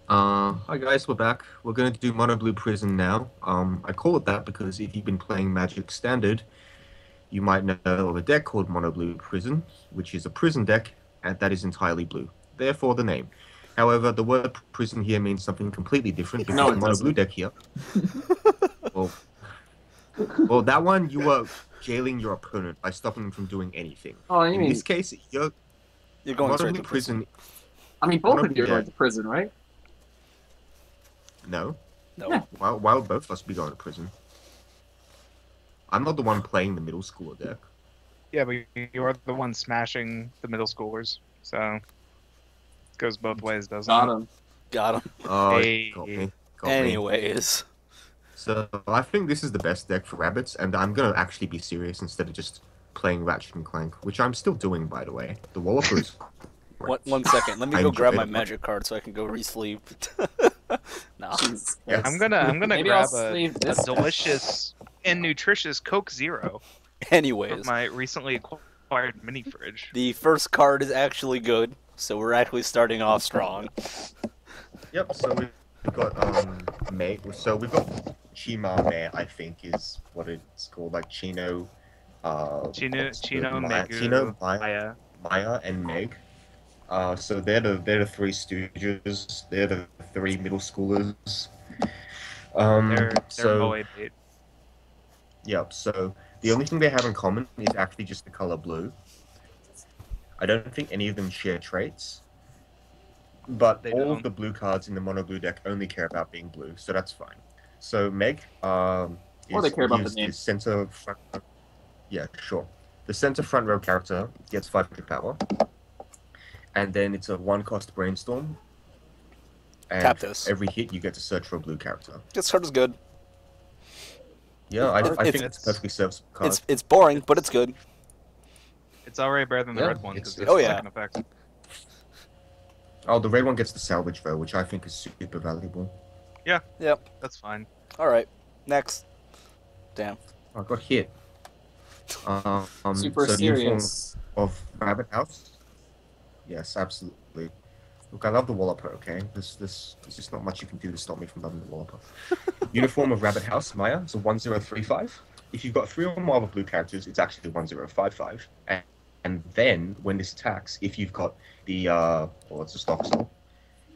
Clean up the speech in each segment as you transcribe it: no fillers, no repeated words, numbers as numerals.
Hi guys, we're back. We're going to do monoblue prison now. I call it that because if you've been playing Magic Standard, you might know of a deck called monoblue prison, which is a prison deck and that is entirely blue. Therefore, the name. However, the word prison here means something completely different because No, the it monoblue doesn't. deck here, well, well, that one you were jailing your opponent by stopping them from doing anything. Oh, you In this mean? case, your You're going straight monoblue to prison. prison, I mean, both of monoblue, you are yeah, going to prison, right? no. No. Yeah. Why would both of us be going to prison? I'm not the one playing the middle schooler deck. Yeah, but you are the one smashing the middle schoolers, so it goes both ways, doesn't Got it? him. Got him. Oh, got Hey, me. Got me. Anyways. So I think this is the best deck for rabbits, and I'm gonna actually be serious instead of just playing Ratchet and Clank, which I'm still doing, by the way. The Walloper is great. One second. Let me I go enjoy grab my it. magic card so I can go re-sleep. Nah. Jesus Yeah. Christ. I'm gonna Maybe I'll grab a, save a this. delicious and nutritious Coke Zero from Anyways. my recently acquired mini fridge. The first card is actually good, so we're actually starting off strong. Yep. So we've got May. So we've got Chima May, I think is what it's called, like Chino. Chino, Maya, Megu, Chino, Maya. Maya, and Meg. So they're the three stooges. They're the three middle schoolers. They're So moe bait. yep. So the only thing they have in common is actually just the color blue. I don't think any of them share traits, but They all don't. of the blue cards in the mono blue deck only care about being blue, so that's fine. So Meg, Or they care about the gives name. the center front. Yeah, sure. The center front row character gets 500 power, and then it's a one cost brainstorm. And Tap this. every hit you get to search for a blue character. This card is good. Yeah, I think It's- it's a perfectly serviceable card. It's boring, but it's good. It's already better than the Yeah, red one it's- because it's oh, the yeah. second effect. Oh, the red one gets the salvage though, which I think is super valuable. Yep. That's fine. Alright. Next. Damn. I got hit. Super so the uniform serious. of Rabbit House. Yes, absolutely. Look, I love the Walloper. Okay, there's just not much you can do to stop me from loving the Walloper. Uniform of Rabbit House, Maya. It's a 1035. If you've got three or more other blue characters, it's actually 1055. And then when this attacks, if you've got the well, it's a stock soul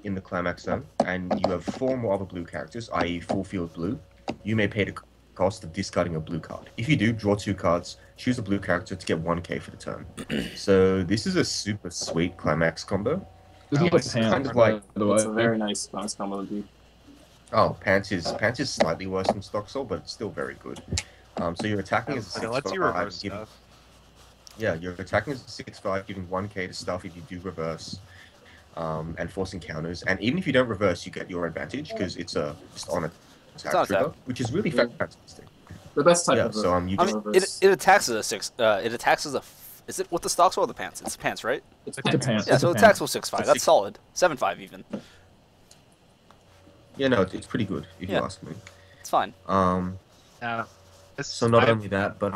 in the climax zone, and you have four more other blue characters, i.e., full field blue, you may pay the cost of discarding a blue card. If you do, draw two cards, choose a blue character to get 1k for the turn. So this is a super sweet climax combo. This is It's like kind pants, of like by the It's a way. very nice bonus combo indeed. oh, pants is slightly worse than stock soul, but it's still very good. So you're attacking as a But it lets you 6/5, reverse giving- stuff. Yeah, you're attacking as a 6/5, giving 1k to stuff if you do reverse, and forcing counters. And even if you don't reverse, you get your advantage because it's a just on attack on trigger, attack. which is really Yeah. fantastic. The best type Yeah, of so you I just mean, reverse. it attacks as a six. It attacks as a. Is it with the stocks or the pants? It's the pants, right? It's It's a pants. Yeah, It's so a it attacks pants. with 6/5. It's That's six- solid. 7/5 even. yeah, no, it's pretty good if you Yeah. ask me. It's fine. Yeah. So not only that, but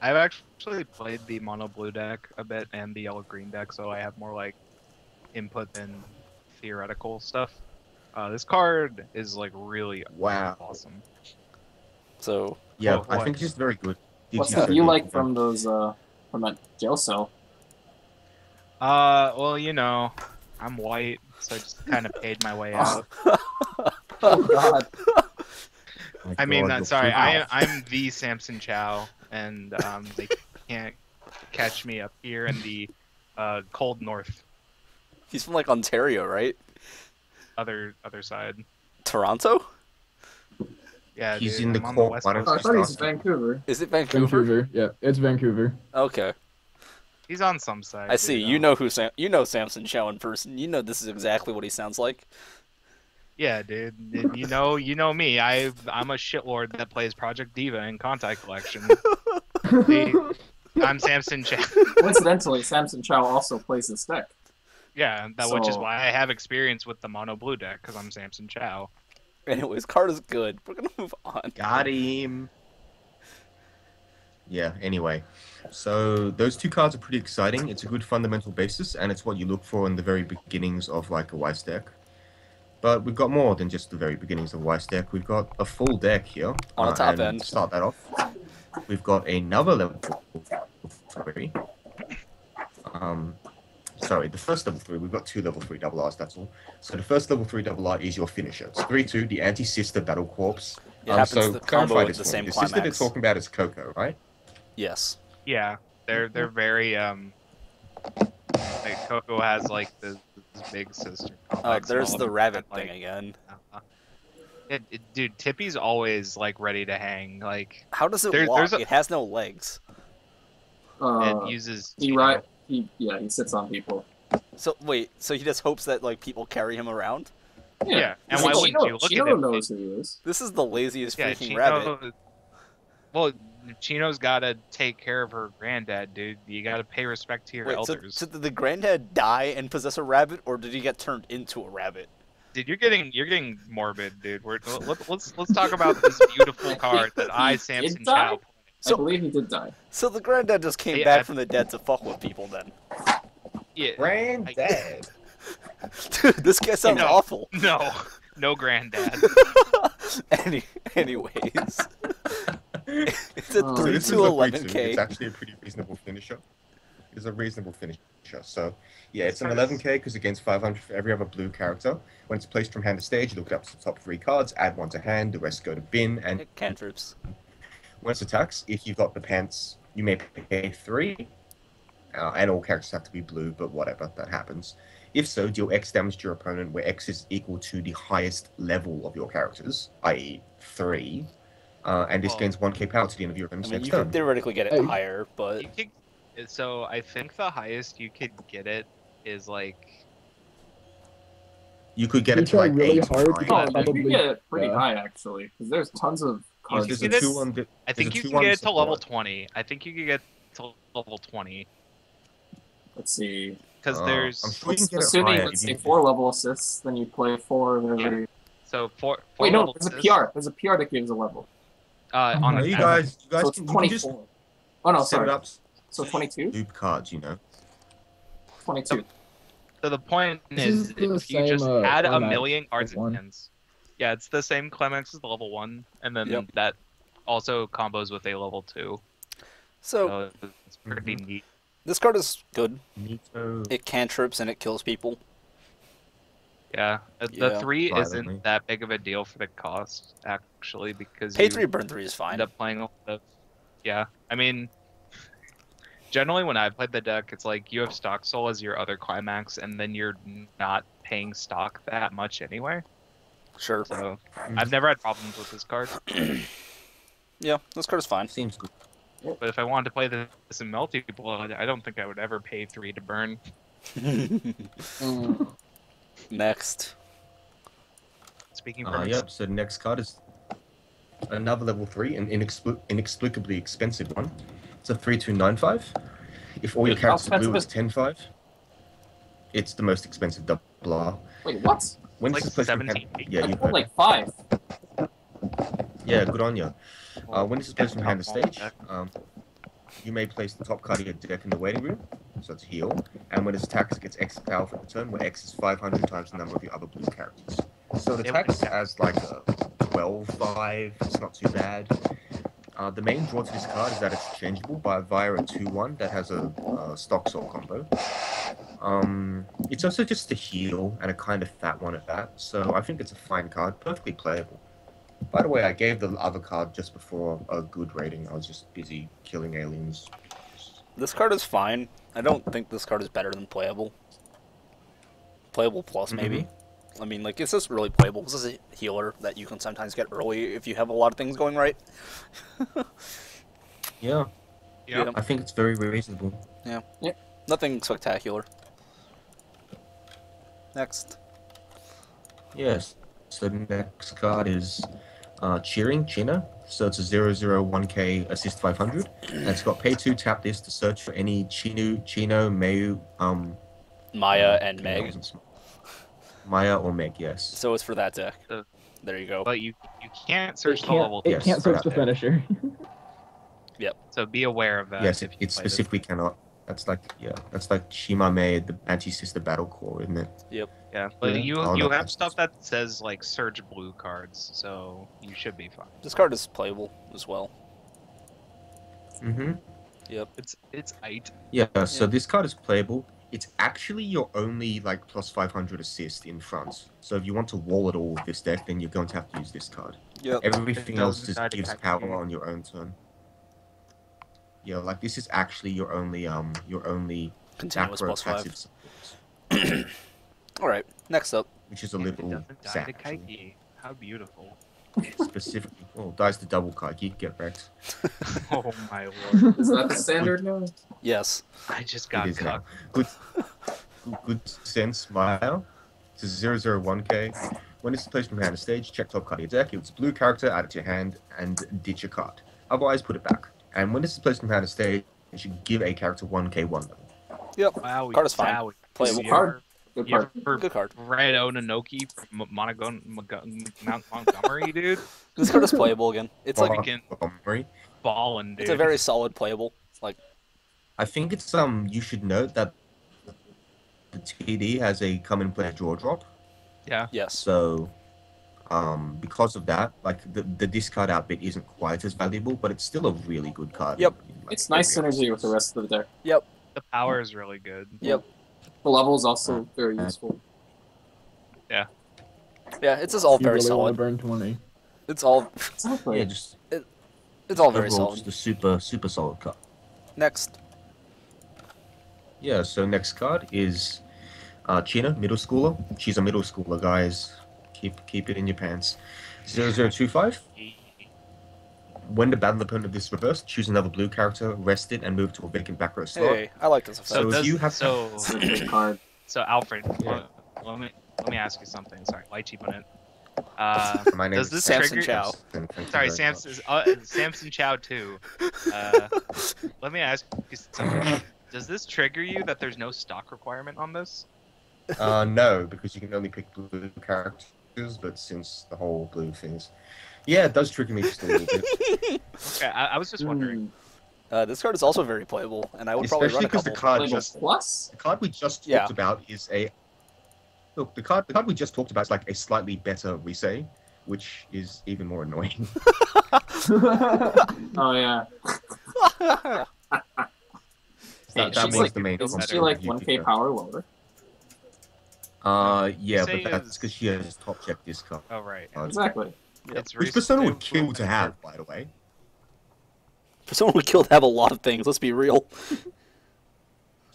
I've actually played the mono blue deck a bit and the yellow green deck, so I have more like input than theoretical stuff. This card is like really wow, awesome. So yeah, What- I what? think it's just very good. Gives What you stuff so you many like different- from those from that jail cell? Well, you know, I'm white, so I just kind of paid my way out. Oh God. My I mean, God, sorry, you're- I'm the Samson Chow, and they can't catch me up here in the cold north, he's from like Ontario, right? other side. Toronto? Yeah, He's dude, in the I'm on cold. West Why don't Oh, I you thought he was just in ask him? Vancouver. Is it Vancouver? Vancouver. Yeah, it's Vancouver. Okay. He's on some side. I see. dude, You know who you know Samson Chow in person. You know this is exactly what he sounds like. Yeah, dude. You know me. I'm a shitlord that plays Project Diva in Contact Collection. I'm Samson Chow. Coincidentally, Samson Chow also plays this deck. Yeah, which is So- why I have experience with the mono blue deck because I'm Samson Chow. Anyways, card is good. We're gonna move on. Got him. Yeah, anyway. So those two cards are pretty exciting. It's a good fundamental basis, and it's what you look for in the very beginnings of like a Weiss deck. But we've got more than just the very beginnings of Weiss deck. We've got a full deck here. On the top and end. to start that off, we've got another level 3. Um, sorry, the first level 3, we've got 2 level 3 double Rs, that's all. So the first level 3 double R is your finisher. It's 3/2, the anti-sister battle corpse. It happens So to clarify combo this with the for same me. The sister they're climax. talking about is Coco, right? Yes. Yeah, they're very like Coco has like this big sister. complex and There's all the of them rabbit have, thing again. Dude, Tippy's always like ready to hang. Like How does it There's- walk? there's a- It has no legs. it uses. He sits on people. So wait, so he just hopes that like people carry him around? Yeah, and He's why like, wouldn't you? Look at Chino him. knows who he is. This is the laziest Yeah, freaking rabbit. Well, Chino's got to take care of her granddad, dude. You got to pay respect to your Wait, elders. so did the granddad die and possess a rabbit, or did he get turned into a rabbit? Dude, you're getting morbid, dude. Let's talk about this beautiful card that He Samson did die? Chow. I believe he did die. So the granddad just came Hey, back from the dead to fuck with people then. Yeah. Granddad. Dude, this guy sounds No. awful. No granddad. Anyways. It's a Oh, So 3 this is to a 11k. 3/2. It's actually a pretty reasonable finisher. It's a reasonable finisher. So, yeah, it's an 11k because it gains 500 for every other blue character. When it's placed from hand to stage, you look up to the top 3 cards, add 1 to hand, the rest go to bin, and It cantrips. when it attacks, if you've got the pants, you may pay 3, and all characters have to be blue, but whatever, that happens. If so, deal X damage to your opponent, where X is equal to the highest level of your characters, i.e. 3, and this Well, gains 1k power to the end of your I opponent's mean, next you turn. could theoretically get it Hey. higher, but You could, so I think the highest you could get it is like You could get You it to try like really 8 hard or to 9. Oh, you probably, can get it pretty yeah. high actually, because there's tons of cards. There's You a can get 2 on the, I think there's you a can 2-1 get it to level support. 20. I think you could get to level 20 Let's see. because I'm there's sure you can get it Assuming, higher let's if say, you- 4 level assists, then you play 4 of every. so four Wait, no, level there's a assists, PR. There's a PR that gives a level. on No, the you back. guys So it's can, you can just 24. Oh no, set sorry. it up So 22? loop cards, you know. 22. So the point This is, is the if you just same, add a climax million cards as one. and hands, yeah, it's the same climax as the level 1, and then Yep. that also combos with a level 2. so So it's pretty neat. this card is good. Nito. It cantrips and it kills people. Yeah, Yeah. the 3 Violently. isn't that big of a deal for the cost actually because Pay you 3, burn 3 is fine. end up playing a lot of. Yeah, I mean, generally when I played the deck, it's like you have stock soul as your other climax, and then you're not paying stock that much anyway. Sure. So I've never had problems with this card. Yeah, this card is fine. Seems good. But if I wanted to play this in multi-blood, I don't think I would ever pay 3 to burn. Mm. Next. Speaking for Yep, so the next card is another level 3, an inexplicably expensive one. It's a 3/2/9/5. If all your Wait, how characters are blue, it's expensive 10/5. It's the most expensive double R. Wait, what? When It's this like is placed from 17. hand, yeah, I you put like 5. yeah, good on you. When this is placed from hand to Top stage, deck. you may place the top card of your deck in the waiting room, so it's heal. And when it attacks, it gets X power for the turn, where X is 500 times the number of your other blue characters. So it It attacks would- as like a 12/5. It's not too bad. The main draw to this card is that it's changeable via a 2/1 that has a stock soul combo. It's also just a heal and a kind of fat one at that, so I think it's a fine card, perfectly playable. By the way, I gave the other card just before a good rating. I was just busy killing aliens. This card is fine. I don't think this card is better than playable. Playable plus, maybe. I mean, like, it's just really playable. This is a healer that you can sometimes get early if you have a lot of things going right. Yeah, Yeah. I think it's very reasonable. Nothing spectacular. Next. Yes. So the next card is Chino. So it's a 0/0/1k assist 500. And it's got pay 2, tap this to search for any Chino, Mayu, Maya and that Meg. wasn't small. Maya or Meg, yes. So it's for that deck. Uh, There you go. But you can't search It the level. can't, it Yes, can't search right the there. finisher. So be aware of that. Yes, if you it play this. specifically cannot. That's like Shima made the anti-sister battle core, isn't it? Yeah, but Yeah. you Oh, you no, have that's- stuff that says like Surge Blue cards, so you should be fine. This card is playable as well. Mm-hmm. It's eight. Yeah, so Yeah. this card is playable. It's actually your only like plus 500 assist in front. So if you want to wall it all with this deck, then you're going to have to use this card. Yep. Everything It else doesn't just die to gives Kaki. power on your own turn. Yeah, like this is actually your only Continuous back row plus 5. passive support, Alright, next up. which is a It little doesn't die sad. to actually. Kaiki. How beautiful. Specifically, dies to double Kaiki, get wrecked. Oh my lord. Is that the standard now? Yes. I just It got is now. cucked. Good sense, Maya. It's a 001k. When it's placed from hand to stage, check top card of your deck. If it's a blue character, add it to your hand and ditch a card. Otherwise, put it back. And when this is placed from hand to stage, you should give a character 1k 1 level. Yep. Wow, Card is fine. Playable You card. ever- Good You part. ever Good card. read Ononoki from Mount Montgomery, dude? This card is playable again. It's like Freaking Montgomery. ballin', dude. it's a very solid playable. Like I think it's you should note that the TD has a come and play draw drop. Yeah. yes. So because of that, like the discard outbit isn't quite as valuable, but it's still a really good card. Yep. in, like, It's nice every synergy with the rest of the deck. The power is really good. Yep. The level is also very useful. Yeah, it's just all You very really want solid. to burn 20. It's all Exactly. Yeah, just it's all very overall solid. just a super solid card. Next. Yeah, so next card is China, middle schooler. She's a middle schooler, guys. Keep it in your pants. 0025. When the battle opponent of this reversed, choose another blue character, rest it, and move to a vacant back row slot. Hey, I like this effect. So if does, you have- so It's a good card. so Alfred, Yeah. let me ask you something. Sorry, light cheap on it. My name Does is this Samson trigger? Chow. Thank you Sorry, very Samson. much. Samson Chow too. Let me ask you something. Does this trigger you that there's no stock requirement on this? No, because you can only pick blue characters, but since the whole blue thing is... Yeah, it does trigger me just a little bit. Okay, I was just wondering. This card is also very playable, and I would probably run Especially a because the couple. card Label just... plus? The card we just talked Yeah. about is a... Look, the card we just talked about is like a slightly better Risei, which is even more annoying. Oh yeah. That she's means like- the main Isn't concept she like of 1k Yu-Gi-Oh. power lower? Yeah, Risei but that's is- because she has top check this card. Oh right. Exactly. It's Which persona would kill to have, by the way. For someone who killed have a lot of things. Let's be real.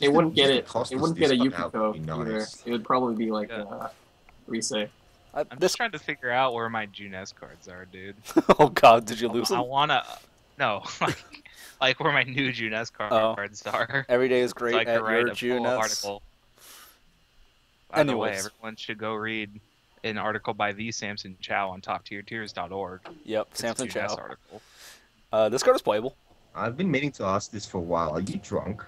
It wouldn't get Just it. the cost It of wouldn't get a this card Yukiko would be either. nice. It would probably be like Yeah. Risei. I'm This. just trying to figure out where my Junes cards are, dude. Oh God, did you lose I them? wanna no, like where my new Junes cards are. Every day is So great I at could write your a full Junes. article. By the way, Anyways. everyone should go read an article by the Samson Chow on toptiertiers.org. Yep, It's a Samson Junes Chow. article. This card is playable. I've been meaning to ask this for a while. Are you drunk?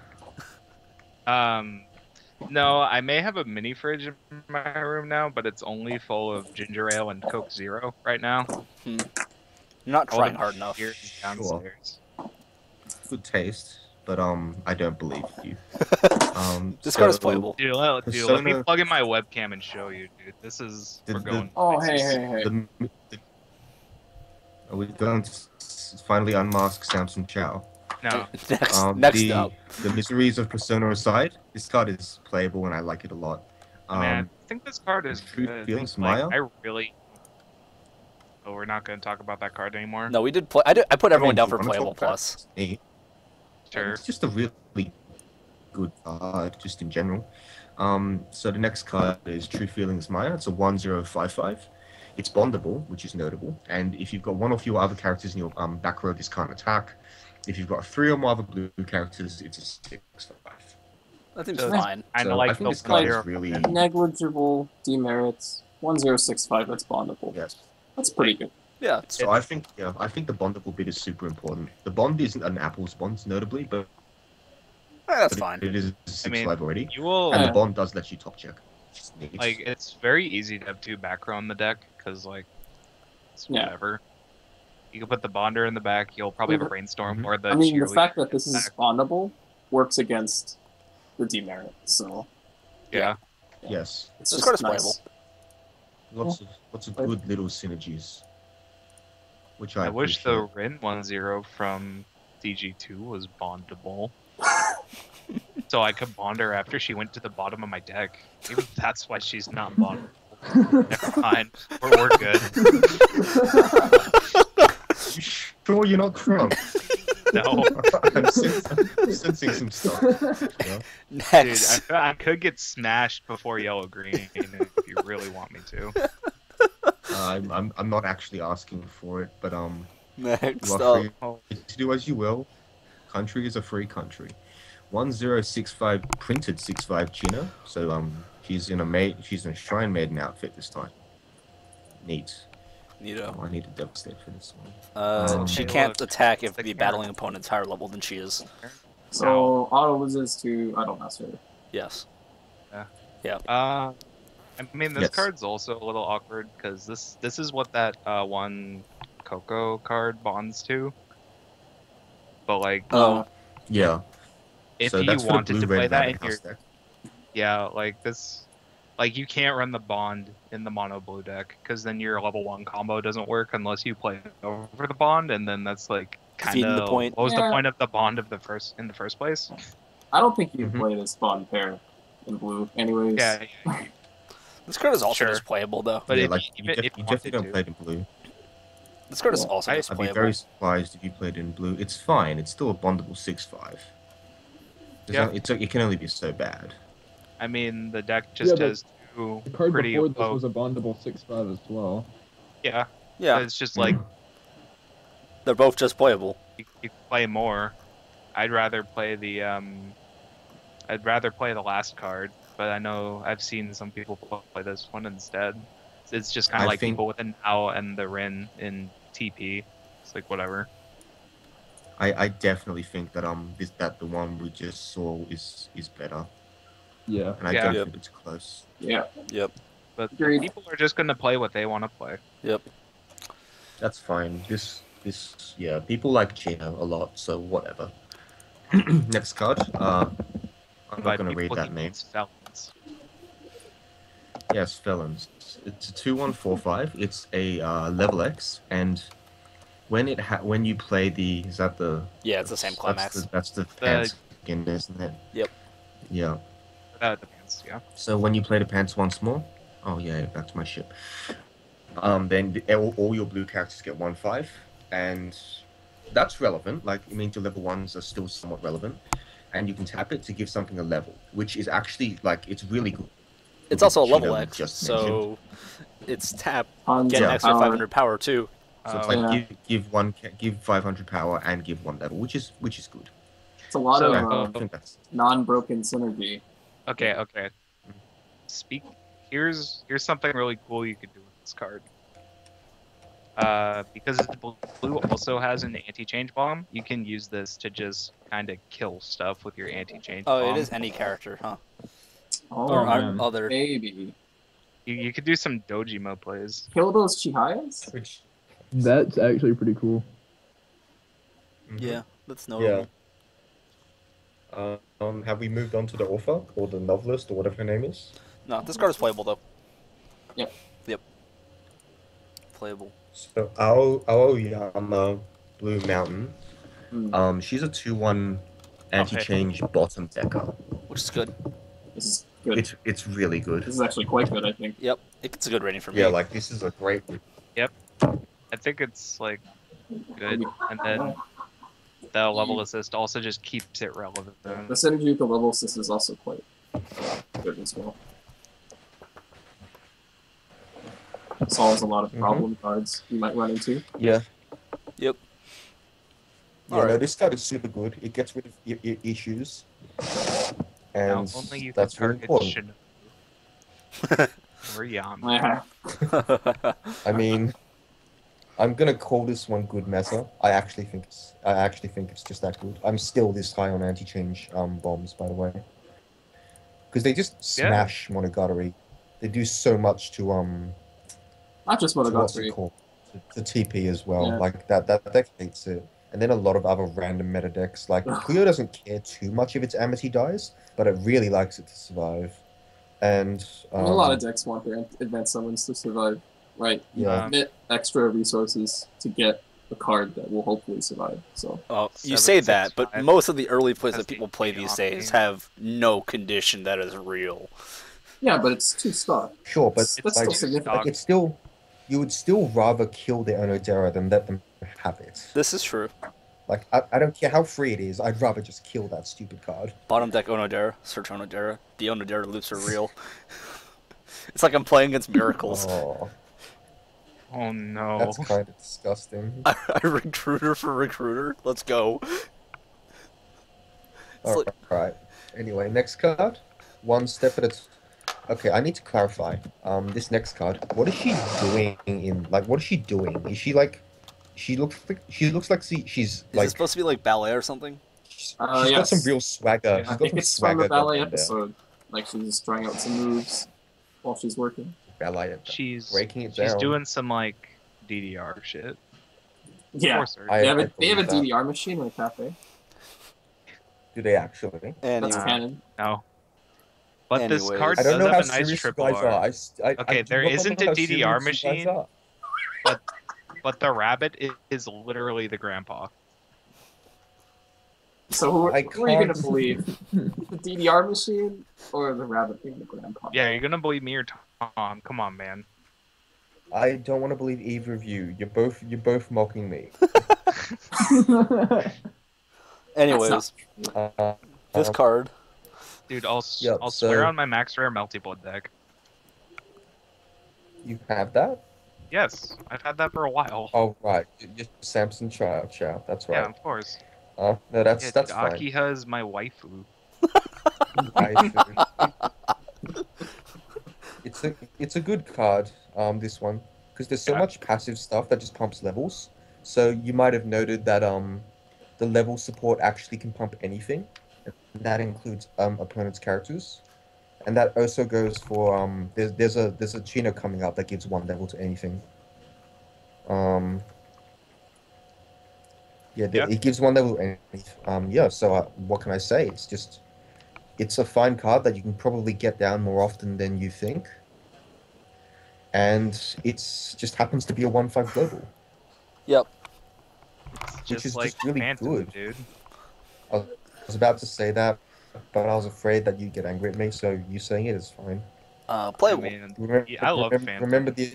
No, I may have a mini fridge in my room now, but it's only full of ginger ale and Coke Zero right now. You're not All trying the hard enough. beer is downstairs. Good taste, but I don't believe you. This card is so- playable. Dude, let me Persona- plug in my webcam and show you, dude. This is we're going. Oh places. hey. Are we going to finally unmask Samson Chow? No, Next up. The miseries of Persona aside, this card is playable and I like it a lot. man, I think this card is True good. Feelings, Like, Maya? I really. Oh, we're not going to talk about that card anymore. No, we did play. I put everyone down do for you wanna playable talk about plus. it? Me. Sure. It's just a really good card, just in general. So the next card is True Feelings Maya. It's a 1055. It's bondable, which is notable. And if you've got one or fewer other characters in your back row, this can't attack. If you've got 3 or more other blue characters, it's a 6/5. That seems So- fine. I So know, like I think this the card player. is really Negligible demerits. 1065. That's bondable. yes. That's pretty good. Yeah. So I think the bondable bit is super important. The bond isn't an apples bond, notably, but That's fine. it is a 6/5 already. You will And Yeah. the bond does let you top check. Which is neat. like it's very easy to have 2 back row on the deck because like it's Yeah. whatever. You can put the Bonder in the back. You'll probably have a Brainstorm or the I mean, the cheerleader fact that this in the is back. spawnable works against the demerit, so Yeah. Yes. it's This just card is nice. playable. Lots of good little synergies. Which I wish the appreciate. Rin 1-0 from DG2 was bondable. So I could bond her after she went to the bottom of my deck. Maybe that's why she's not bondable. Never mind. We're good. You sure you're not drunk? No. I'm sensing some stuff. Yeah? Dude, Next. I could get smashed before yellow green if you really want me to. I'm not actually asking for it, but Next you are up. free to do as you will. Country is a free country. 1065 printed 65 China. So she's in a Shrine Maiden outfit this time. Neat. Neato. Oh, I need to devastate for this one. She Okay, can't look, attack if the the battling opponent's higher level than she is. So auto loses to Idolmaster. Yes. I mean, this Yes. card's also a little awkward because this is what that one Coco card bonds to. But like, Oh. Yeah. if so you that's for the wanted to blue-red play that in rabbit your house deck. yeah, like this, like you can't run the bond in the mono blue deck because then your level 1 combo doesn't work unless you play over the bond, and then that's like kind Defeating of the point. what was Yeah. the point of the bond of the first place? I don't think you Mhm. play this bond pair in blue, anyways. Yeah, This card is also Sure. just playable, though. but yeah, if, like you, you, if def- you you wanted definitely don't to, play it in blue. This card is Yeah, also just I'd be playable. very surprised if you played it in blue. It's fine. It's still a bondable 6/5. Yeah. It can only be so bad. I mean, the deck just Yeah, but has two The card pretty before this low. was a bondable 6/5 as well. Yeah, Yeah, it's just like they're both just playable. you play more. I'd rather play the last card, but I know I've seen some people play this one instead. It's just kind I of like think- people with an owl and the Rin in TP. It's like whatever. I definitely think that that the one we just saw is better, Yeah. and I Yeah. don't Yep. think it's close. Yeah. Yep. But Agreed. people are just gonna play what they want to play. Yep. That's fine. Yeah, people like Gina a lot, so whatever. Next card. I'm By not going to read people, that he name. means felons. Yes, Felons. It's a 2/1/4/5. It's a level X, and when you play Yeah, it's the same climax. That's the pants again, isn't it? Yep. Yeah. Depends, yeah. So when you play the pants once more, oh yeah, back to my ship. Then all your blue characters get 1/5, and that's relevant. Like it means your level ones are still somewhat relevant, and you can tap it to give something a level, which is actually like it's really good. It's also a Gina level X, just so it's tap, Tons get an of extra power. 500 power too. So it's Oh, like Yeah. give 500 power and give 1 level, which is good. It's a lot So- of I think that's non-broken synergy. Okay. Here's something really cool you could do with this card. Because blue also has an anti-change bomb, you can use this to just kind of kill stuff with your anti-change Oh, bomb. it is any character, huh? Oh, Or man. other. maybe. You could do some Dojima plays. Kill those Chihayas? which. That's actually pretty cool. Yeah, that's notable. Have we moved on to the author or the novelist or whatever her name is? No, this card is playable though. Yep. Yep. Playable. So Aoyama Blue Mountain. Hmm. She's a 2/1 anti-change bottom decker. Which is good. This is good. It's really good. This is actually quite good, I think. Yep, it's a good rating for me. Yeah, like this is a great. I think it's like good, and then the level assist also just keeps it relevant. The synergy with the level assist is also quite good as well. Solves a lot of problem cards you might run into. Yeah. Yep. Yeah, no, Alright. this card is super good. It gets rid of issues, Now and only you can that's really target important. Shinobu. Or Yami. Yeah. I mean, I'm gonna call this one good meta. I actually think it's just that good. I'm still this high on anti-change bombs, by the way, because they just Yeah. smash Monogatari. They do so much to Not just to what's it Monogatari. called? the TP as well. Yeah. Like that deck hates it. And then a lot of other random meta decks. Like Cleo doesn't care too much if its Amity dies, but it really likes it to survive. And I mean, a lot of decks want their advanced summons to survive, right? You Yeah. commit extra resources to get a card that will hopefully survive. So Well, you 7, say 6, that, but 5 most of the early plays has that people the play API these on days game. have no condition that is real. yeah, but it's 2-star. sure, but That's like, still significant. like it's still, you would still rather kill their Onodera than let them have it. This is true. Like I don't care how free it is. I'd rather just kill that stupid card. Bottom deck Onodera, search Onodera. The Onodera loops are real. It's like I'm playing against miracles. Oh, Oh no. that's kind of disgusting. I recruiter for recruiter. Let's go. It's like, All right. Anyway, next card. One step at a. Okay, I need to clarify. This next card. What is she doing in? Like, what is she doing? Is she like? She looks like she's is like. it supposed to be like ballet or something? She's got Yes. some real swagger. Yeah. She's I got think some it's from the swagger ballet going on there. episode. Like she's trying out some moves while she's working. Ballet. She's breaking it she's down. doing some like DDR shit. Of Yeah, course, her. I- they have a believe that. DDR machine in a cafe. Do they actually? That's Anyway, canon. No. But this Anyways. card I don't does know how have a nice serious you triple guys R. are. I Okay, do there not isn't know a how DDR serious you guys machine. are. But the rabbit is literally the grandpa. So who I are you gonna can't- believe? The DDR machine or the rabbit being the grandpa? Yeah, you're gonna believe me or Tom. Come on, man. I don't want to believe either of you. You're both mocking me. anyways, Uh, this card. Dude, I'll Yep, I'll swear so- on my max rare Melty Blood deck. you have that? Yes, I've had that for a while. Oh right, just Samson Chow. That's Yeah, right. of course. No, that's Yeah, that's dude, fine. Akiha is my waifu. It's a good card. This one because there's so Yeah. much passive stuff that just pumps levels. So you might have noted that the level support actually can pump anything. And that includes opponents' characters, and that also goes for there's a Chino coming up that gives 1 level to anything. Yeah, Yeah. it gives 1 level to anything. Yeah. So what can I say? It's a fine card that you can probably get down more often than you think. And it's just happens to be a 1/5 global. Yep. It's Which just is like just really Phantom, good. dude. I was about to say that, but I was afraid that you'd get angry at me, so you saying it is fine. Playable. I mean, Remember, yeah, I love Phantom. remember the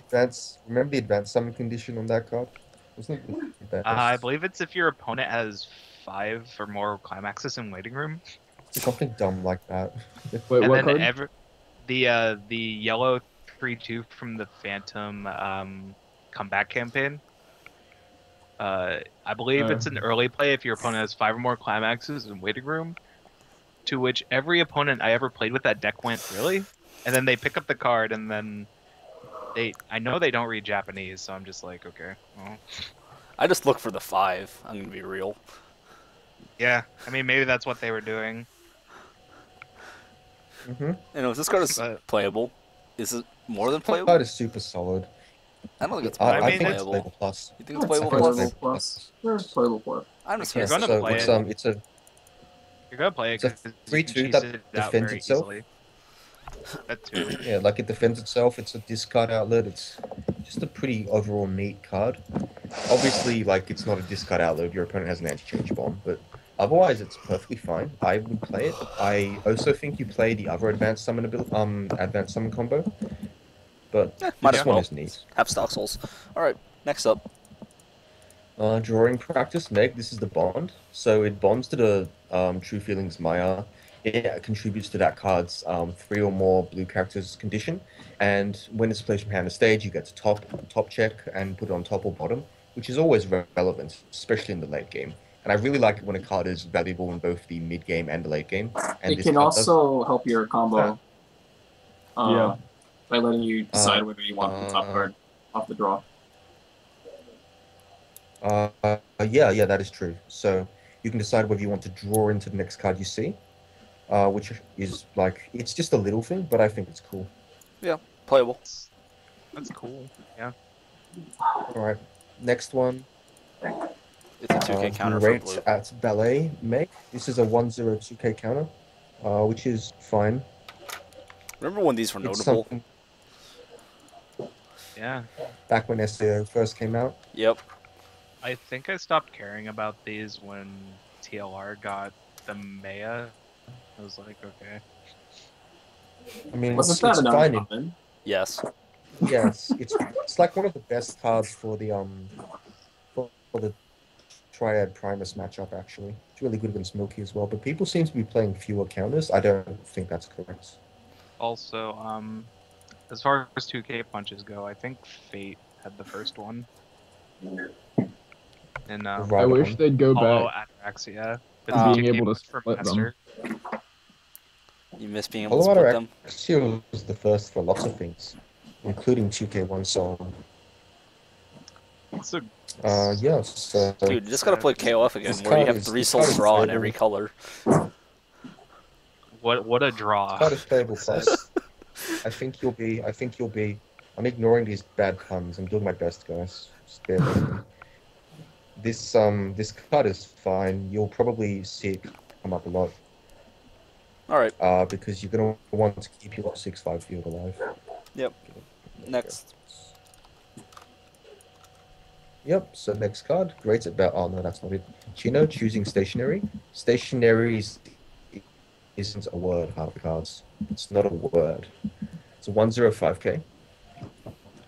advanced summon condition on that card? Wasn't it the best? I believe it's if your opponent has 5 or more climaxes in waiting room. Something dumb like that. Wait, And what then card? the yellow 3/2 from the Phantom comeback campaign. I believe it's an early play if your opponent has 5 or more climaxes in waiting room. To which every opponent I ever played with that deck went, really? And then they pick up the card and then I know they don't read Japanese, so I'm just like, okay, well, I just look for the 5. I'm gonna be real. yeah. I mean, maybe that's what they were doing. Mm-hmm. Anyways, this card is But- playable. Is it more than Card playable? is super solid. I don't think it's I, more I than think it's playable. playable plus. You think it's It's playable I think plus? it's playable plus. There's playable plus. I'm just You're gonna gonna so play it's it. it's a You're gonna play it It's a because 3/2 that defends itself. That too. yeah, like it defends itself. It's a discard outlet. It's just a pretty overall neat card. Obviously, like it's not a discard outlet if your opponent has an anti-change bomb, but otherwise it's perfectly fine. I would play it. I also think you play the other advanced summon advanced summon combo, but might this as one well. is neat. Have stock souls. Alright, next up. Drawing practice, Meg. This is the bond. So it bonds to the True Feelings Maya. It contributes to that card's 3 or more blue characters condition. And when it's placed from hand to stage, you get to top check and put it on top or bottom, which is always relevant, especially in the late game. And I really like it when a card is valuable in both the mid game and the late game. And It this can card does- also help your combo. Yeah. By letting you decide whether you want the top card off the draw. yeah, that is true. So you can decide whether you want to draw into the next card you see, which is like it's just a little thing, but I think it's cool. Playable. That's cool. Yeah. All right. Next one. It's a 2K counter for Great blue. at ballet make. This is a 102K counter, which is fine. Remember when these were It's notable? something Yeah. back when SEO first came out. Yep. I think I stopped caring about these when TLR got the Maya. I was like, okay. I mean, Wasn't that it's an fine. uncommon? Yes. Yes, it's like one of the best cards for the Triad Primus matchup. Actually, it's really good against Milky as well. But people seem to be playing fewer counters. I don't think that's correct. Also, as far as 2K punches go, I think Fate had the first one. And Right I wish on. they'd go Hollow back Ataraxia. to Ah. being 2K able to punch for split them. Master. You miss being able to Colorado split them. actually was the first for lots of things, including 2K1 song. It's a Yeah, so Dude, you just gotta play KOF again, This where you card have is- 3 this souls card is draw in playable. every color. what a draw. card is playable plus. I think you'll be. I'm ignoring these bad puns. I'm doing my best, guys. Just bear with me. This card is fine. You'll probably see it come up a lot. Alright, Because you're gonna want to keep your 6/5 field alive. Yep. Next. Yep. So next card, great at bat. Oh no, that's not it. Chino choosing stationary. Stationaries isn't a word. Half the cards. It's not a word. It's a 105K.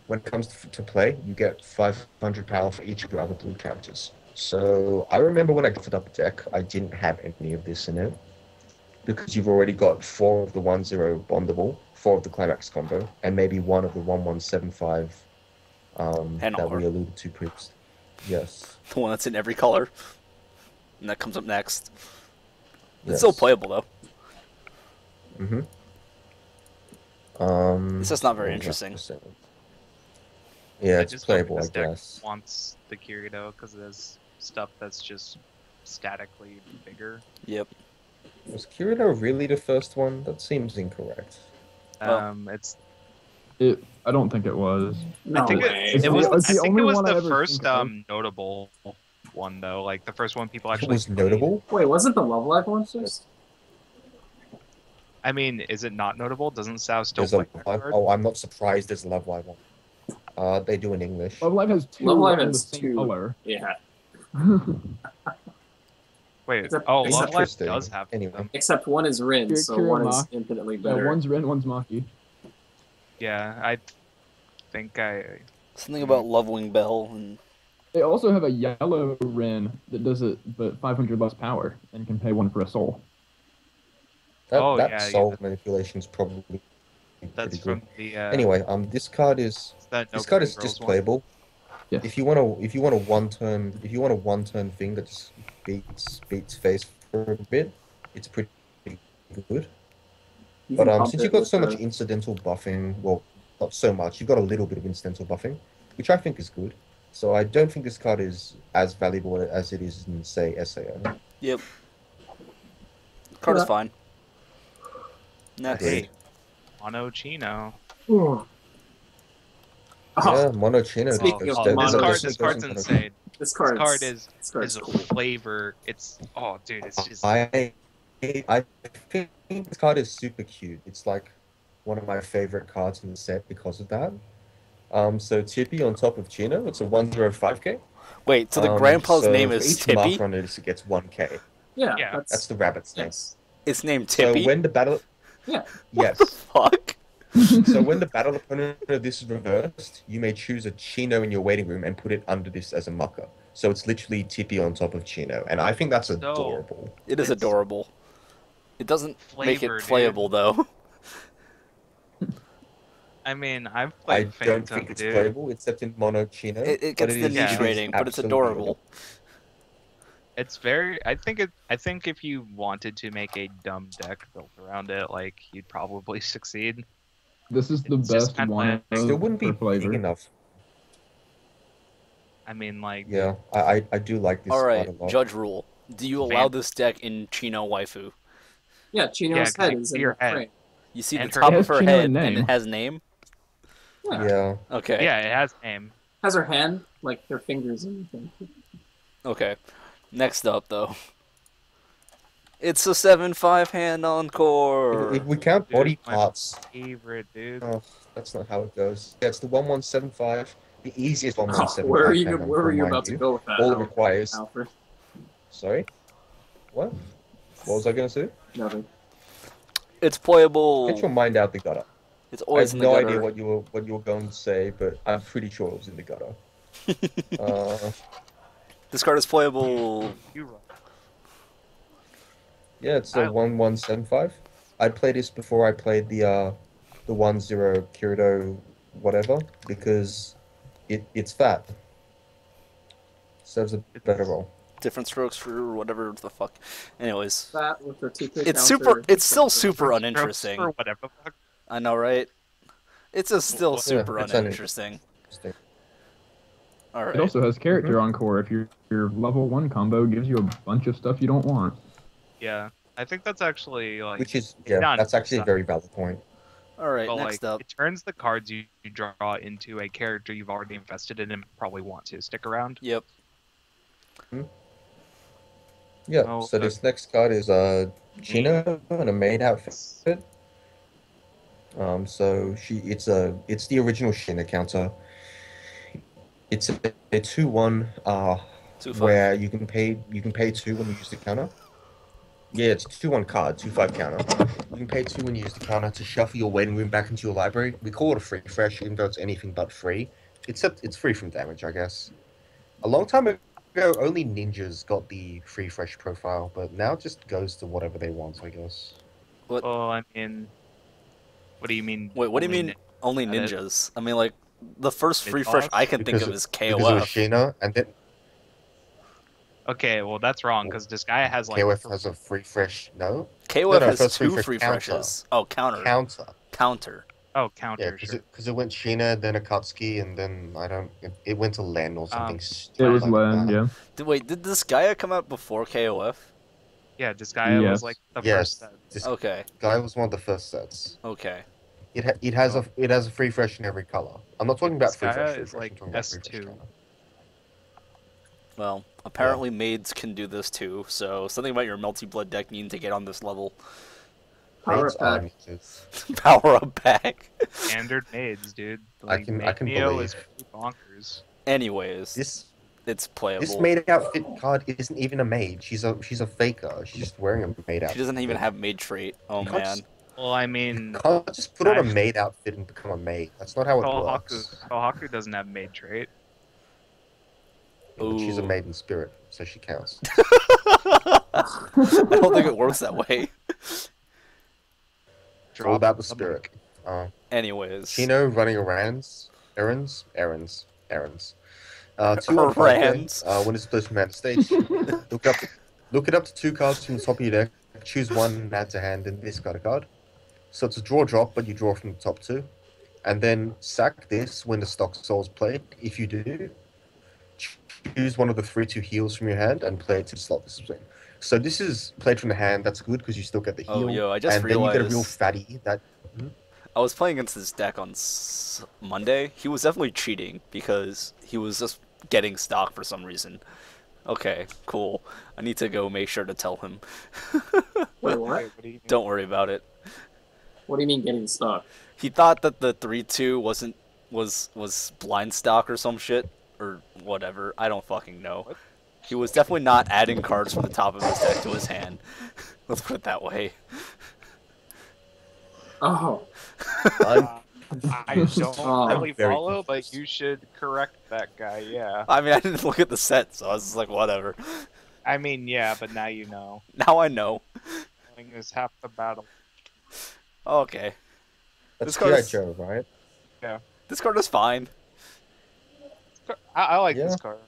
When it comes to play, you get 500 power for each of your other blue characters. So I remember when I drafted up a deck, I didn't have any of this in it. Because you've already got 4 of the 1-0 bondable, 4 of the climax combo, and maybe 1 of the 1175 that we alluded to previously. Yes. The one that's in every color. And that comes up next. It's Yes. still playable, though. Mm-hmm. It's just not very what was interesting. I saying? Yeah, I it's just don't think playable, I this deck guess. wants the Kirito because there's stuff that's just statically bigger. Yep. Was Kirito really the first one? That seems incorrect. Well, It's I don't think it was. No I think way. It's it was. the- it's I the think it only was one I the ever first seen close. notable one though. Like the first one people It actually was played. notable. Wait, wasn't the Love Live one first? I mean, is it not notable? Doesn't Sao still There's a play that card? oh, I'm not surprised. There's a Love Live one. They do in English. Love Live has 2 Love Live in the has same 2. color. Yeah. Wait, Except- oh, except- Love Live Interesting. does have Anyway. them. Except one is Rin, so one is infinitely Yeah, better. one's Rin, one's Maki. Yeah, I think Something about Lovewing Bell and They also have a yellow Rin that does it, but 500 less power and can pay 1 for a soul. Oh, That yeah, soul manipulation is probably that's pretty from good. the. Anyway, this card is that this card No is Green just Girls one. playable. Yes. If you want a one turn thing that just beats face for a bit, it's pretty good. You But can pump since it you've got with so the- much incidental buffing, well, not so much, you've got a little bit of incidental buffing, which I think is good. So I don't think this card is as valuable as it is in, say, SAO. Yep. Card is Yeah. fine. Next. Agreed. Mono Chino. Ooh. Oh, Yeah, Mono Chino. Speaking of there's Mono- a- this there's card's a- insane. this This card card is is a cool. flavor. It's dude, it's just I think this card is super cute. It's like one of my favorite cards in the set because of that. So Tippy on top of Chino, it's a 105K. Wait, so the grandpa's so name for is each Tippy? marker on it gets 1K. Yeah, Yeah. That's the rabbit's name. yes. It's named So Tippy? when the battle, Yeah. yes. Fuck? So when the battle opponent of this is reversed, you may choose a Chino in your waiting room and put it under this as a marker. So it's literally Tippy on top of Chino, and I think that's adorable. It is It's adorable. It doesn't make flavor, it dude. playable, though. I mean, I've I played don't Phantom, think it's dude. playable except in Mono Chino. It but gets the is- niche it is rating, but it's absolutely adorable. It's very. I think if you wanted to make a dumb deck built around it, like you'd probably succeed. This is the It's just best kinda one like- It still wouldn't be for flavor. big enough. I mean, like Yeah, I do like this Alright, card a lot. Judge Rule. Do you allow this deck in Chino Waifu? Yeah, Yeah, Chino's 'cause head you is see in her the head. frame. You see And the her- top It of has her Chino head, and and name. it has name? Yeah. Yeah. Okay. yeah, it has name. Has her hand, like her fingers and everything. Okay. Next up, though. It's a 7-5 hand encore. If we count Dude, body my parts, favorite, dude. oh, that's not how it goes. Yeah, it's the 1175, the easiest 1175 Where are you? hand Where were you mind about to you. go with that? All it requires. Alfred? Sorry. What? What was I gonna say? Nothing. It's playable. Get your mind out the gutter. It's I always have in the no gutter. idea what you were going to say, but I'm pretty sure it was in the gutter. This card is playable. You run. Yeah, it's the 1175. I played this before I played the 10 Kirito whatever because it's fat. Serves a better role. Different strokes for whatever the fuck. Anyways, That with the 2K it's counter, super. It's still super Strokes uninteresting. for whatever the fuck. I know, right? It's just still super it's uninteresting. Interesting. All right. It also has character encore if your level 1 combo gives you a bunch of stuff you don't want. Yeah, I think that's actually like. Which is not that's actually a upside. very valid point. All right. But Next like, up. it turns the cards you draw into a character you've already invested in and probably want to stick around. Yep. Yeah. Oh, So okay. this next card is Chino in a maid outfit. So it's the original Shina counter. It's a 2-1 2-5. where you can pay 2 when you use the counter. Yeah, it's a 2-1 card, 2-5 counter. You can pay 2 when you use the counter to shuffle your waiting room back into your library. We call it a free fresh, even though it's anything but free. Except it's free from damage, I guess. A long time ago, only ninjas got the free fresh profile, but now it just goes to whatever they want, I guess. Oh, I mean, what do you mean? Wait, what do you only mean only That is- ninjas? I mean, like, the first free Mid-boss? fresh I can think Because of is Because it was KOF. Shina, and then Okay, well that's wrong because this guy has like. KOF has a free fresh. No? KOF No, has first free 2 fresh free counter. freshes. Oh, counter. Counter. Oh, Yeah, counter. because Sure. it went Shina, then Akatsuki, and then it went to Len or something It stupid was like Len, that. yeah. Wait, did this Gaia come out before KOF? Yeah, this guy was Yes. like the Yes, first set. this Okay. guy was one of the first sets. Okay. It has a free fresh in every color. I'm not talking about This free guy fresh. is like I'm talking about free fresh S2. counter. Well, apparently maids can do this too, so something about your multi-blood deck needing to get on this level. Power Maids are pack. ninjas. Power up back. Standard maids, dude. I Like, can Neo believe. is pretty bonkers. Anyways, This it's playable. this maid outfit card isn't even a maid. She's a faker. She's just wearing a maid outfit. She doesn't even have maid trait. Oh You can't man. just- Well, I You mean, can't just put on a Nice. maid outfit and become a maid. That's not how it works. Kohaku doesn't have maid trait. But she's a Ooh. maid in spirit, so she counts. I don't think it works that way. It's all about the Drop spirit. Anyways. Chino running errands. 2 on 5 Errands. when it's placed from hand to stage. Look it up to 2 cards from the top of your deck. Choose one and add to hand and discard a card. So it's a draw drop, but you draw from the top 2. And then sack this when the stock soul's played. If you do, choose one of the 3/2 heals from your hand and play it to the slot discipline. So this is played from the hand. That's good because you still get the heal. Oh, yo, I just and then you get a real realized- fatty that. I was playing against this deck on Monday. He was definitely cheating because he was just getting stock for some reason. Okay, cool. I need to go make sure to tell him. Wait, what? What do you mean? Don't worry about it. What do you mean getting stuck? He thought that the 3/2 was blind stock or some shit or whatever. I don't fucking know. What? He was definitely not adding cards from the top of his deck to his hand. Let's put it that way. Oh, I don't Oh, really very follow, but confused. you should correct that guy. Yeah. I mean, I didn't look at the set, so I was just like, whatever. I mean, yeah, but now you know. Now I know. Knowing is half the battle. Okay. That's This card G.I. is- Joe, right? This card is fine. I like Yeah. this card.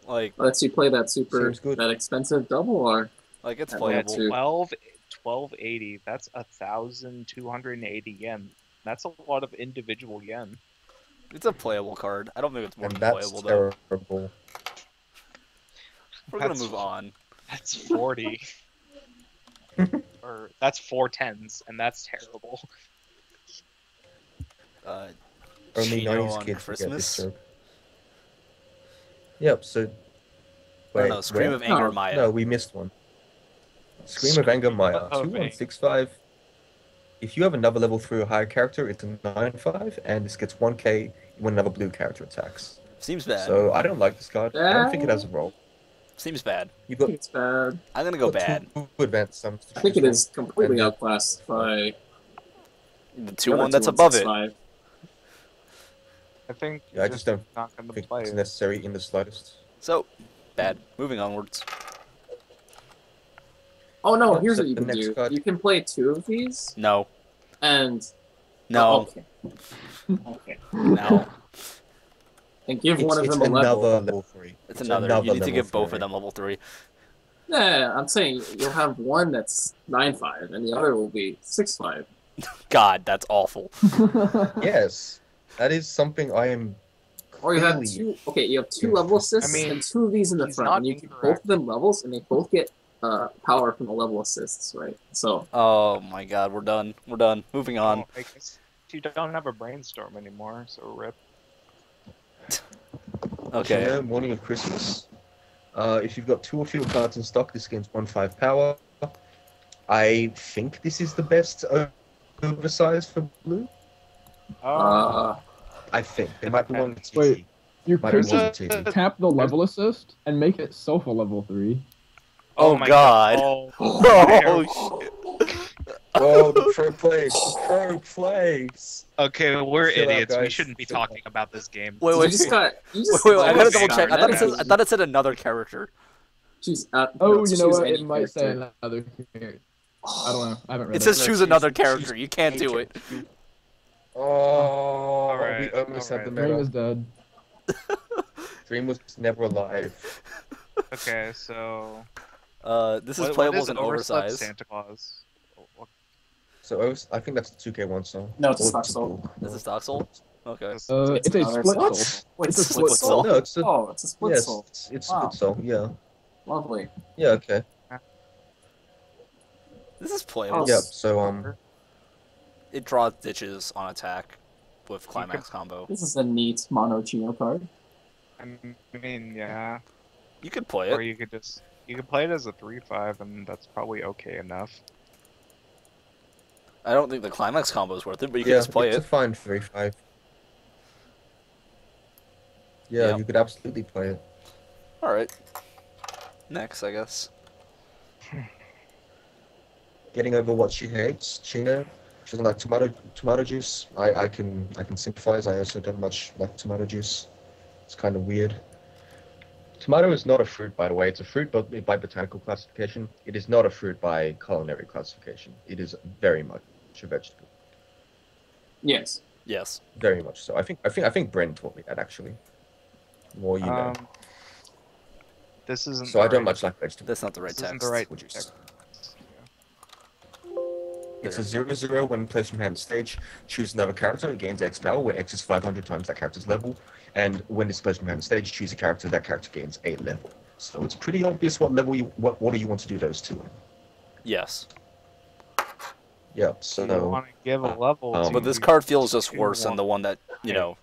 Like lets you play that Seems good. that expensive double or it's Yeah, playable. too. 1280. That's 1,280 yen. That's a lot of individual yen. It's a playable card. I don't think it's more And than that's playable though. terrible. We're gonna That's- move on. That's 40. Or that's 4 tens, and that's terrible. Only Cheeto 90s on kids will get this Christmas? joke. Yep, so... I don't Wait, know, Scream where? of Anger No, Maya. No, we missed one. Scream of Anger Maya. of Anger. 2165. If you have another level 3 or higher character, it's a 9-5, and this gets 1k when another blue character attacks. Seems bad. So I don't like this card. I don't think it has a role. Seems bad. You've I got think it's bad. I'm gonna go got bad. two advanced sums to I think choose it is from, completely and outclassed by The the 2-1 other that's above it. 2165. I think Yeah, I just don't not gonna think play it's it. necessary in the slightest. So, bad. Moving onwards. Oh no, Yep, here's so what you the can next do. card- You can play 2 of these, No. and... No. Okay. Okay. No. And give one of It's them a another level. level 3. It's another. You need to level give both 3. of them level 3. Yeah, I'm saying you'll have one that's 9-5, and the other will be 6-5. God, that's awful. Yes, that is something I am. Or you have clearly- two. Okay, you have 2 level assists I mean, and 2 of these in the he's front, not and you give incorrect. both of them levels, and they both get power from the level assists, right? So Oh my god, we're done. We're done. Moving on. Oh, I guess you don't have a brainstorm anymore, so rip. Okay. Chino, Morning of Christmas. If you've got 2 or fewer cards in stock, this gains 1/5 power. I think this is the best oversize for blue. uh, I think there might be one that's Wait. TT. You Might be could one that's TT. tap the level assist and make it Sofa level 3. Oh, my God. Oh, Oh, shit. Whoa, the pro plays! The pro plays! okay, we're Chill out, idiots. We guys. shouldn't be Chill out. talking about this game. Wait, you wait, just got. You just wait, I gotta Okay, double check. I alright. thought it said another character. Choose, Oh, no, you know choose what? any It might say character. another character. I don't know. I haven't read It it. says choose another choose character. You can't do it. Oh, Alright, we almost had the Dream meta. is dead. Dream was never alive. Okay, so This is what playable is as an overslept oversized. Santa Claus? So I think that's the 2K1 song. No, it's a Or stock soul. Is this Dark Soul? Okay. This- It's a another split what? soul. Wait, It's a split split soul. No, it's a Oh, it's a split yes, soul. it's Wow. split soul. Yeah, Lovely. yeah, okay, This is playable. yeah. So It draws ditches on attack with climax combo. This is a neat mono Chino card. I mean, yeah. You could play Or it. you could play it as a 3/5, and that's probably okay enough. I don't think the climax combo is worth it, but you can yeah, just play it's a it. fine 3/5. Yeah, Yep. you could absolutely play it. Alright. Next, I guess. Getting over what she hates, Chino. She doesn't like tomato juice. I can sympathize. I also don't much like tomato juice. It's kind of weird. Tomato is not a fruit, by the way. It's a fruit but by botanical classification. It is not a fruit by culinary classification. It is very much a vegetable. Yes. Yes. Very much so. I think Bren taught me that actually. More you know. This isn't. So I the don't right- much like vegetables. That's not the right This isn't text. the right Would you say? text. It's a 0/0 when placed from hand to stage. Choose another character. It gains X power, where X is 500 times that character's level. And when it's placed from hand to stage, choose a character. That character gains a level. So it's pretty obvious what level what order you want to do those two in. Yes. Yeah. So you So want to give a level. to But this card feels just you worse than want- the one that, you know,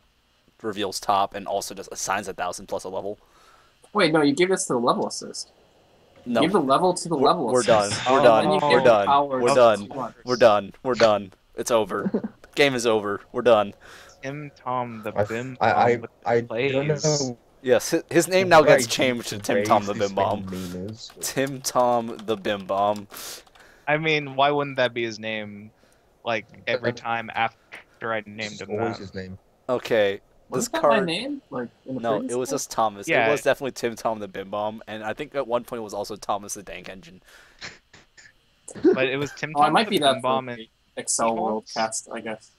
reveals top and also just assigns 1,000 plus a level. Wait, no, you give this to the level assist. No. Give the level to the level We're assist. done. We're And done. then you We're give the done. power We're to done. the one. We're done. We're done. It's over. Game is over. We're done. Tim Tom the I Bim I Bom with I plays. don't know. Yes, his name now gets why changed to you Tim Tom raised the this Bim many Bomb. memers. Tim Tom the Bim Bomb. I mean, why wouldn't that be his name? Like every That- time after I named It's him always that. his name. Okay, Was this that my card. name? Like in the No, previous it was one? just Thomas. Yeah. It was definitely Tim Tom the Bim Bomb, and I think at one point it was also Thomas the Dank Engine. But it was Tim Oh, I Tom might the be Bim that Bom for and the Excel Defaults? World cast, I guess.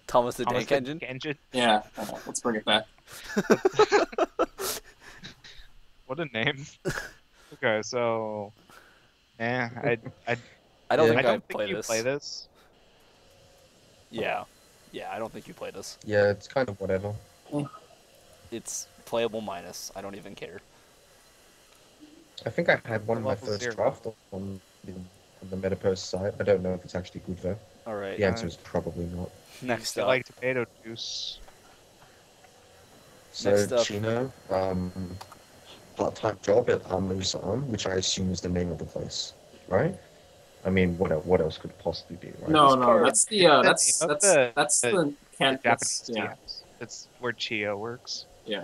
Thomas the Thomas Dank the Engine. Engine. Yeah, let's bring it back. What a name. Okay, so I I don't Yeah. think I I don't play think you this. play this. Yeah, I don't think you play this. Yeah, it's kind of whatever. It's playable minus. I don't even care. I think I had one of my Level first 0. draft on the MetaPost site. I don't know if it's actually good though. All right. The answer is probably not. Next I up. like tomato juice. So Next up. Chino, part-time job at Musan, which I assume is the name of the place, right? I mean, what else could it possibly be, right? No, This no, card- that's the It's the that's name of that's the the can't. Japanese That's, yeah, TS. That's where Chio works. yeah.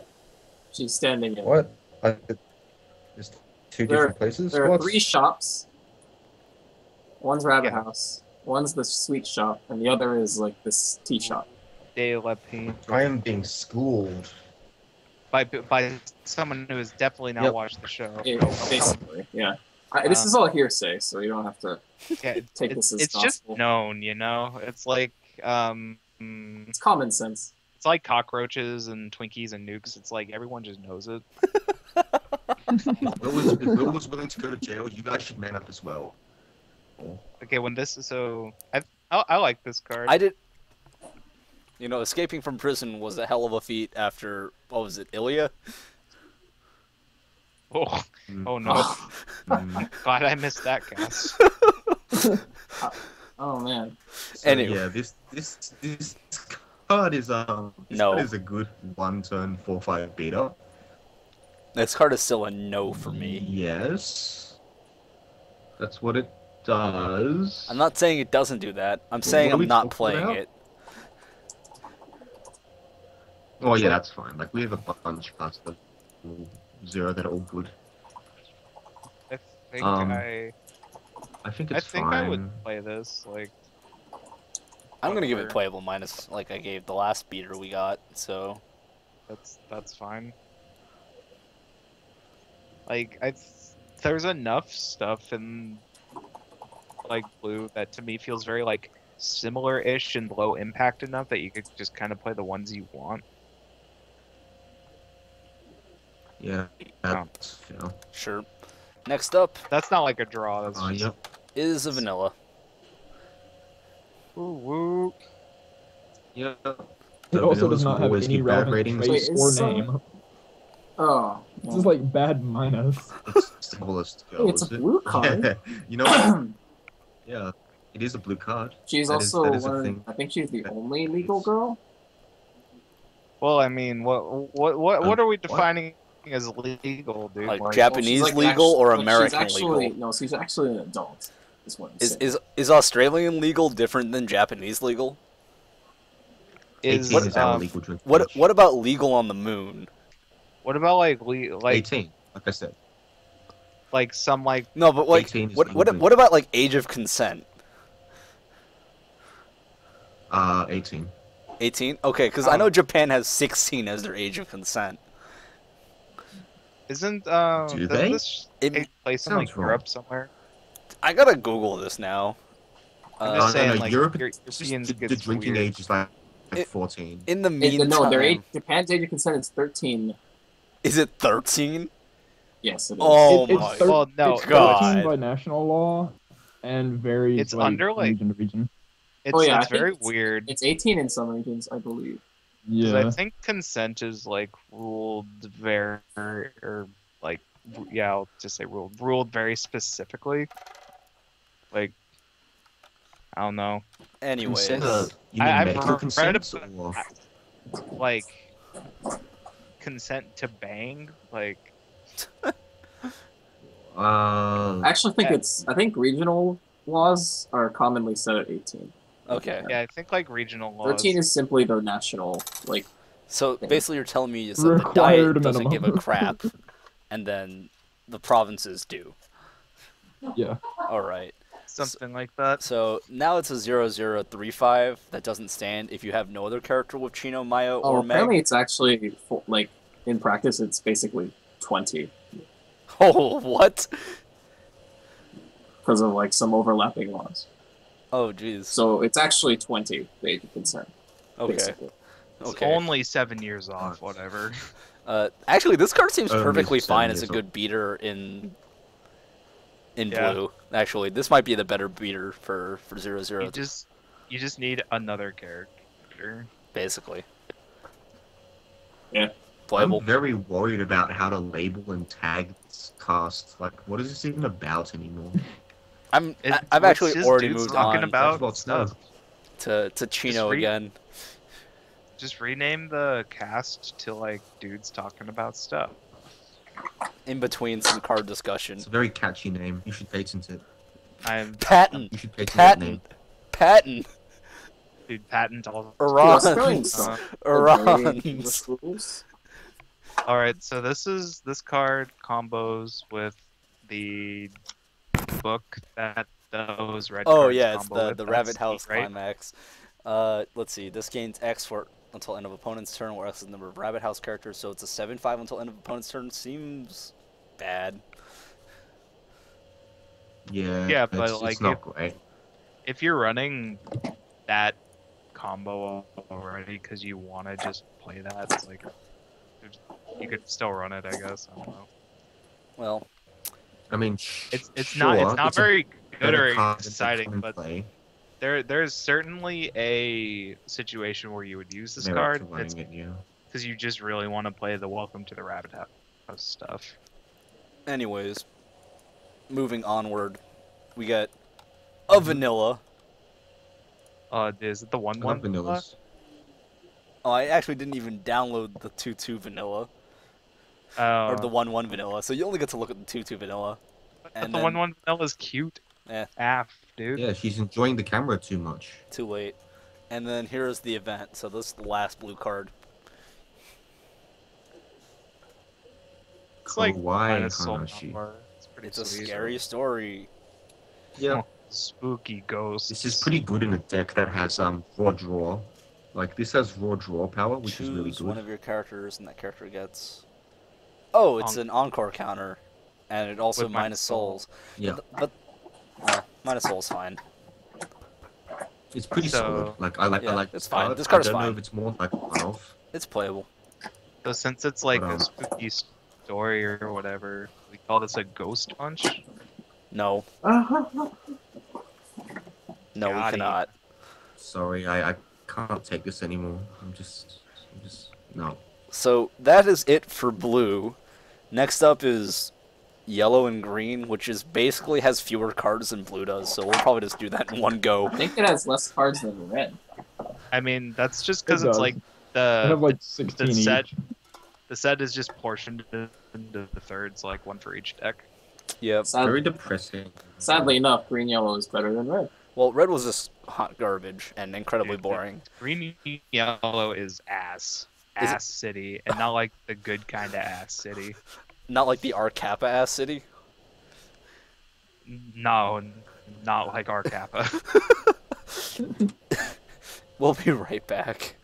She's standing in. What? There's two different places? There are What? 3 shops. One's Rabbit Yeah. House. One's the sweet shop, and the other is like this tea shop. De La Pain. I am being schooled. By someone who has definitely not Yep. watched the show. Basically, yeah. This is all hearsay, so you don't have to Yeah, take this as it's just gospel. known, you know. It's like It's common sense. it's like cockroaches and Twinkies and nukes. It's like everyone just knows it. If Will was willing to go to jail, you guys should man up as well. Okay, when this is so, I like this card. I did. You know, escaping from prison was a hell of a feat after, what was it, Ilya? Oh, oh no! Mm. Glad I missed that, guys. Oh man. So, Anyway. yeah, this card is No. card is a good 1-turn 4/5 beater. This card is still a no for me. Yes, that's what it does. I'm not saying it doesn't do that. I'm What saying are we I'm not talking playing about? it. Oh yeah, that's fine. Like we have a bunch past the 0 that are all good. I think I think I it's think fine. I would play this. Like, I'm gonna give it whatever. playable minus, like I gave the last beater we got. So that's fine. Like, there's enough stuff in like blue that to me feels very like similar-ish and low impact enough that you could just kind of play the ones you want. Yeah, that's fair. sure. Next up That's not like a draw. That's just Yep. is a vanilla. woo woo. Yep. It also does vanillas not will have always any get bad relevant ratings. face Wait, or is, name. Oh. This is like bad minus. It's simplest to go, It's a is it? blue card. Yeah. You know what? Yeah, it is a blue card. She's That is- also that is a one. thing. I think she's the only legal girl. Well, I mean, what are we defining as legal, dude? Like Well, Japanese she's, like, legal or actually- American she's actually, legal? No, she's actually an adult. Is what I'm Is saying. is Australian legal different than Japanese legal? 18 is our legal drink. What about legal on the moon? what about like 18, like I said. like some like No, but like 18 is what legal. what about like age of consent? 18. 18? Okay, because I know Japan has 16 as their age of consent. isn't Do doesn't they? this It- take place in like Sounds wrong. Europe somewhere? I gotta Google this now. I'm Uh, just saying, like, Europe, Europeans the gets drinking weird. age is like It- 14. in the No, meantime, their age, Japan's age of consent is 13. is it 13? Yes, it is. Oh it's my Well, no, it's 13 God. by national law and varies It's under, like- region to region. It's, Oh, yeah, I it's think very it's- weird. It's 18 in some regions, I believe. 'Cause Yeah. I think consent is like ruled very, or like, yeah, I'll just say ruled very specifically. Like, I don't know. Anyways, Consent, you mean I've medical read consent? about- Or... Like, consent to bang, like, I actually think Yeah. I think regional laws are commonly set at 18. okay. yeah, I think like regional laws. 13 is simply the national, like, So basically, you're telling me is that the diet Required doesn't give a minimum. crap, and then the provinces do. Yeah. All right. something like that. So now it's a 0035 that doesn't stand if you have no other character with Chino, Maya, oh, or Meg. apparently it's actually, like, in practice, it's basically 20. Oh, what? Because of, like, some overlapping laws. Oh, jeez. So it's actually 20, the age of consent, Okay. basically. It's Okay. only 7 years off, whatever. Actually, this card seems Only perfectly 7 fine as a years good beater in Yeah. blue. Actually, this might be the better beater for 00, You just need another character. basically. Yeah. Playable. I'm very worried about how to label and tag this cast. Like, what is this even about anymore? I've It's actually just already dudes moved talking on about That's what's stuff. to Chino read- again. Just rename the cast to like dudes talking about stuff. In between some card discussion. It's a very catchy name. You should patent it. Patent. You should patent that name. Patent. Dude, patent all. Arons. Arons. Arons. All right, so this card combos with the book that those red Oh cards yeah, it's combo with. the That's Rabbit House neat, right? Climax. Let's see. This gains X for until end of opponent's turn, where X is the number of Rabbit House characters. So it's a 7/5 until end of opponent's turn. Seems bad. Yeah. Yeah, but it's like not great. if you're running that combo already because you want to just play that, it's like you could still run it, I guess. I don't know. Well, I mean, It's sure, not it's a very good better or card than exciting, but play. there's certainly a situation where you would use this They're card. actually It's running it, yeah. because you just really want to play the Welcome to the Rabbit House stuff. anyways, moving onward, we got a vanilla. Is it the I love vanillas. Oh, I actually didn't even download the 2-2 vanilla. Or the 1-1 vanilla, so you only get to look at the 2-2 vanilla. And the 1-1 vanilla is cute. Eh, Dude. Yeah, she's enjoying the camera too much. too late. And then here's the event, so this is the last blue card. It's like Kawaii kinda soul Hanashi. power. It's pretty It's a sweet. scary story. Yeah. Spooky ghosts. This is pretty good in a deck that has raw draw. Like this has raw draw power, which is really Choose good. one of your characters, and that character gets... Oh, it's an encore counter, and it also With minus souls. Yeah, But minus souls fine. it's pretty So- solid. Like I like it's this fine. card. This card is I don't know fine. if it's more like one-off. It's playable. So since it's like But, a spooky story or whatever, we call this a ghost punch. No. No, we Got it. cannot. Sorry, I can't take this anymore. I'm just no. So that is it for blue. Next up is yellow and green, which is basically has fewer cards than blue does. So we'll probably just do that in one go. I think it has less cards than red. I mean, that's just because It it's does. like I have the like 16 the set. each. The set is just portioned into the thirds, like one for each deck. Yep. Very depressing. Sadly enough, green yellow is better than red. Well, red was just hot garbage and incredibly Dude, boring. Green yellow is ass. Is it- Ass city, and not like the good kind of ass city. Not like the R Kappa ass city. No, not like our Kappa. We'll be right back.